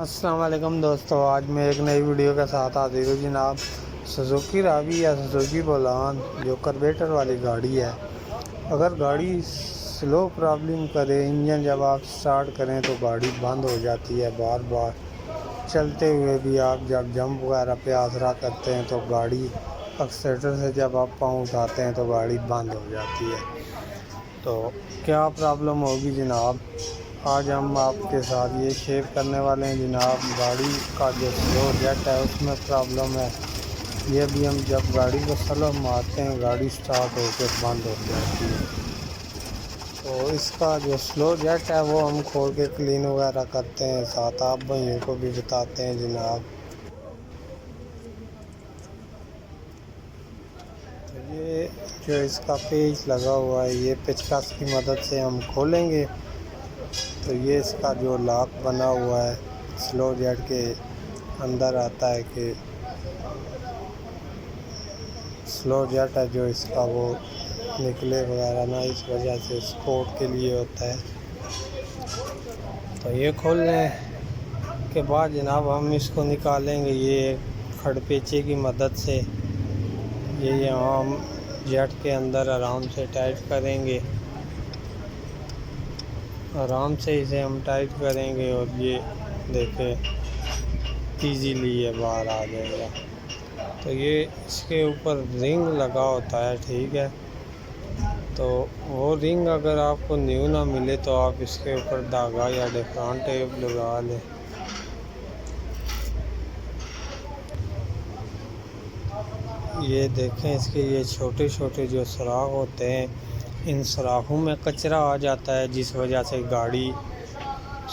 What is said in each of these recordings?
السلام علیکم دوستو، آج میں ایک نئی ویڈیو کے ساتھ حاضر ہوں جناب۔ سوزوکی راوی یا سوزوکی بولان جو کاربیریٹر والی گاڑی ہے، اگر گاڑی سلو پرابلم کرے، انجن جب آپ سٹارٹ کریں تو گاڑی بند ہو جاتی ہے بار بار چلتے ہوئے بھی۔ آپ جب جمپ وغیرہ پہ آسرا کرتے ہیں تو گاڑی ایکسیلیٹر سے جب آپ پاؤں اٹھاتے ہیں تو گاڑی بند ہو جاتی ہے۔ تو کیا پرابلم ہوگی جناب؟ آج ہم آپ کے ساتھ یہ شیئر کرنے والے ہیں جناب۔ گاڑی کا جو سلو جیٹ ہے اس میں پرابلم ہے، یہ بھی ہم جب گاڑی کو سلو مارتے ہیں گاڑی سٹارٹ ہو کے بند ہو جاتی ہے۔ تو اس کا جو سلو جیٹ ہے وہ ہم کھول کے کلین وغیرہ کرتے ہیں، ساتھ آپ بھائیوں کو بھی بتاتے ہیں جناب۔ تو یہ جو اس کا پیچ لگا ہوا ہے یہ پیچکس کی مدد سے ہم کھولیں گے۔ تو یہ اس کا جو لاک بنا ہوا ہے سلو جیٹ کے اندر آتا ہے کہ سلو جیٹ ہے جو اس کا وہ نکلے وغیرہ نہ، اس وجہ سے سپورٹ کے لیے ہوتا ہے۔ تو یہ کھولنے کے بعد جناب ہم اس کو نکالیں گے یہ کھڑ پیچے کی مدد سے۔ یہ یہاں ہم جیٹ کے اندر آرام سے ٹائٹ کریں گے، آرام سے اسے ہم ٹائٹ کریں گے اور یہ دیکھیں ایزیلی یہ باہر آ جائے گا۔ تو یہ اس کے اوپر رنگ لگا ہوتا ہے، ٹھیک ہے۔ تو وہ رنگ اگر آپ کو نیو نہ ملے تو آپ اس کے اوپر دھاگا یا ڈیفران ٹیپ لگا لیں۔ یہ دیکھیں اس کے یہ چھوٹے چھوٹے جو سوراخ ہوتے ہیں، ان سوراخوں میں کچرا آ جاتا ہے جس وجہ سے گاڑی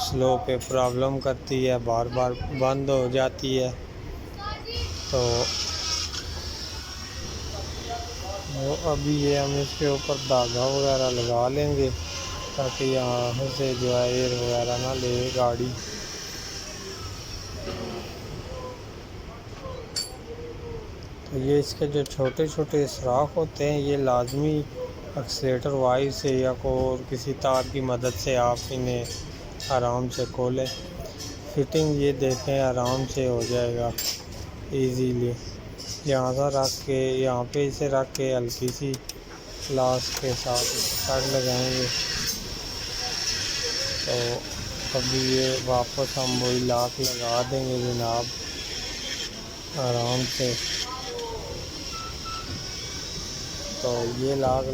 سلو پہ پرابلم کرتی ہے، بار بار بند ہو جاتی ہے۔ تو ابھی یہ ہم اس کے اوپر دھاگا وغیرہ لگا لیں گے تاکہ یہاں سے جو ہے ایئر وغیرہ نہ لے گاڑی۔ تو یہ اس کے جو چھوٹے چھوٹے سوراخ ہوتے ہیں یہ لازمی ایکسیلیٹر وائر سے یا اور کسی تار کی مدد سے آپ انہیں آرام سے کھولیں۔ فٹنگ یہ دیکھیں آرام سے ہو جائے گا ایزیلی۔ یہاں سے رکھ کے یہاں پہ اسے رکھ کے ہلکی سی لاس کے ساتھ سٹ لگائیں گے تو ابھی یہ واپس ہم وہی لاک لگا دیں گے جناب آرام سے۔ تو یہ لاک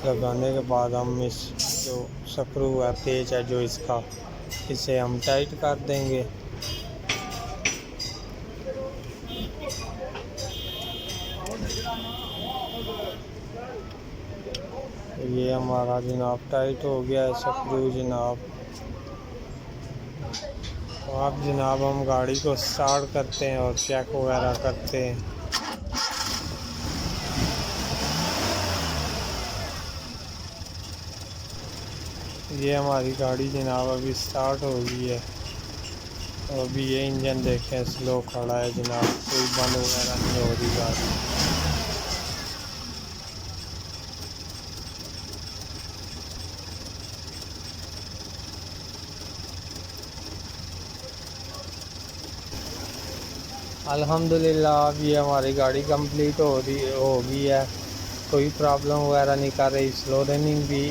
لگانے کے بعد ہم اس جو سکرو ہے پیچ ہے جو اس کا، اسے ہم ٹائٹ کر دیں گے۔ یہ ہمارا جناب ٹائٹ ہو گیا ہے سکرو جناب۔ تو اب جناب ہم گاڑی کو سٹارٹ کرتے ہیں اور چیک وغیرہ کرتے ہیں۔ یہ ہماری گاڑی جناب ابھی سٹارٹ ہو گئی ہے اور ابھی یہ انجن دیکھیں سلو کھڑا ہے جناب، کوئی بند وغیرہ نہیں ہو رہی گاڑی۔ الحمدللہ اب یہ ہماری گاڑی کمپلیٹ ہو گئی ہے، کوئی پرابلم وغیرہ نہیں کر رہی، سلو رننگ بھی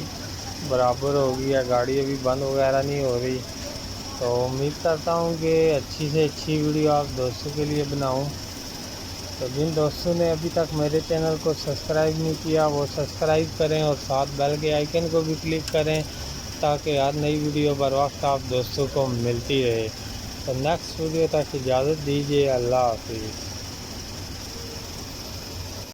برابر ہو گئی ہے، گاڑی ابھی بند وغیرہ نہیں ہو رہی۔ تو امید کرتا ہوں کہ اچھی سے اچھی ویڈیو آپ دوستوں کے لیے بناؤں۔ تو جن دوستوں نے ابھی تک میرے چینل کو سبسکرائب نہیں کیا وہ سبسکرائب کریں اور ساتھ بیل کے آئیکن کو بھی کلک کریں تاکہ ہر نئی ویڈیو بر وقت آپ دوستوں کو ملتی رہے۔ تو نیکسٹ ویڈیو تک اجازت دیجیے، اللہ حافظ۔